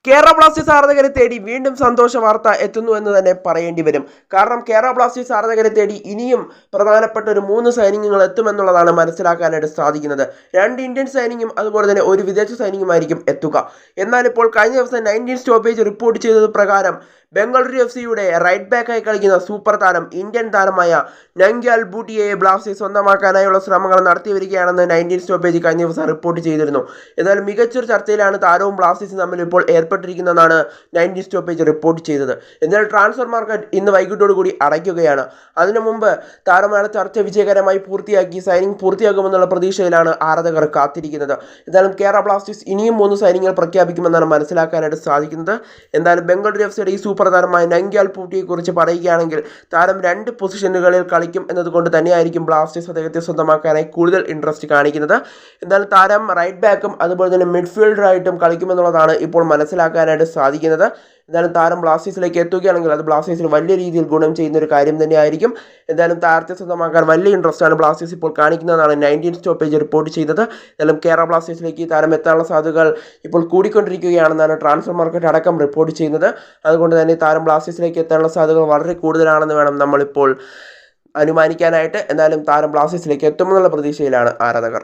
Kerala Blasters ആരാധകരെ തേടി വീണ്ടും സന്തോഷ വാർത്ത എത്തുന്നു എന്ന് തന്നെ പറയേണ്ടി വരും. കാരണം കേരള ബ്ലാസ്റ്റേഴ്സ് ആരാധകരെ തേടി ഇനിയും പ്രധാനപ്പെട്ട ഒരു 3 സൈനിങ്ങുകൾ എത്തുമെന്നുള്ളതാണ് മനസ്സിലാക്കാനായിട്ട് സാധിക്കുന്നത്. 2 ഇന്ത്യൻ സൈനിങ്ങും അതുപോലെ തന്നെ ഒരു വിദേശ സൈനിങ്ങുമായിരിക്കും എത്തുക. എന്നാൽ ഇപ്പോൾ കഴിഞ്ഞ ദിവസം 19 സ്റ്റോപ്പേജ് റിപ്പോർട്ട് ചെയ്തത് പ്രകാരം ബംഗളൂരു FC റൈറ്റ് ബാക്കായി കളിക്കുന്ന സൂപ്പർ താരം ഇന്ത്യൻ താരമായ നംഗ്യാൽ ബൂട്ടിയയെ ബ്ലാസ്റ്റേഴ്സ് സ്വന്തമാക്കാനായുള്ള ശ്രമങ്ങൾ നടത്തി വരികയാണെന്ന് 19 സ്റ്റോപ്പേജ് കഴിഞ്ഞ ദിവസം റിപ്പോർട്ട് ചെയ്തിരുന്നു. എന്നാൽ മികച്ചൊരു ചർച്ചയിലാണ് താരവും ബ്ലാസ്റ്റേഴ്സും തമ്മിൽ ഇപ്പോൾ ഏർപ്പെട്ടിരിക്കുന്നതാണ് 19 സ്റ്റോപ്പേജ് റിപ്പോർട്ട് ചെയ്തത്. എന്നാൽ ട്രാൻസ്ഫർ മാർക്കറ്റ് ഇന്ന് വൈകിട്ടോടുകൂടി അടയ്ക്കുകയാണ്. അതിനു മുമ്പ് താരങ്ങളുടെ ചർച്ച വിജയകരമായി പൂർത്തിയാക്കി സൈനിങ് പൂർത്തിയാക്കുമെന്നുള്ള പ്രതീക്ഷയിലാണ് ആരാധകർ കാത്തിരിക്കുന്നത്. എന്തായാലും കേരള ബ്ലാസ്റ്റേഴ്സ് ഇനിയും 3 സൈനിങ്ങൾ പ്രഖ്യാപിക്കുമെന്നാണ് മനസ്സിലാക്കാനായിട്ട് സാധിക്കുന്നത്. എന്തായാലും ബംഗളൂരു FC ഈ സൂപ്പർ താരമായ നംഗ്യാൽ ബൂട്ടിയെക്കുറിച്ച് പറയുകയാണെങ്കിൽ താരം 2 പൊസിഷനുകളിൽ കളിക്കും എന്നതുകൊണ്ട് തന്നെയായിരിക്കും ബ്ലാസ്റ്റേഴ്സ് അദ്ദേഹത്തെ സ്വന്തമാക്കാനായി കൂടുതൽ ഇൻട്രസ്റ്റ് കാണിക്കുന്നത്. എന്തായാലും താരം റൈറ്റ് ബാക്കും അതുപോലെ തന്നെ മിഡ്ഫീൽഡറായിട്ടും കളിക്കുമെന്നുള്ളതാണ് ഇപ്പോൾ മനസ്സിലാക്കാനായിട്ട് സാധിക്കുന്നത്. എന്തായാലും താരം ബ്ലാസ്റ്റേഴ്സിലേക്ക് എത്തുകയാണെങ്കിൽ അത് ബ്ലാസ്റ്റേഴ്സിന് വലിയ രീതിയിൽ ഗുണം ചെയ്യുന്ന ഒരു കാര്യം തന്നെയായിരിക്കും. എന്തായാലും താരത്തെ സ്വന്തമാക്കാൻ വലിയ ഇൻട്രസ്റ്റാണ് ബ്ലാസ്റ്റേഴ്സ് ഇപ്പോൾ കാണിക്കുന്നതാണ് 19 സ്റ്റോപ്പേജ് റിപ്പോർട്ട് ചെയ്തത്. എന്തായാലും കേരള ബ്ലാസ്റ്റേഴ്സിലേക്ക് താരം എത്താനുള്ള സാധ്യതകൾ ഇപ്പോൾ കൂടിക്കൊണ്ടിരിക്കുകയാണെന്നാണ് ട്രാൻസ്ഫർ മാർക്കറ്റ് അടക്കം റിപ്പോർട്ട് ചെയ്യുന്നത്. അതുകൊണ്ട് തന്നെ താരം ബ്ലാസ്റ്റേഴ്സിലേക്ക് എത്താനുള്ള സാധ്യതകൾ വളരെ കൂടുതലാണെന്ന് വേണം നമ്മളിപ്പോൾ അനുമാനിക്കാനായിട്ട്. എന്നാലും താരം ബ്ലാസ്റ്റേഴ്സിലേക്ക് എത്തുമെന്നുള്ള പ്രതീക്ഷയിലാണ് ആരാധകർ.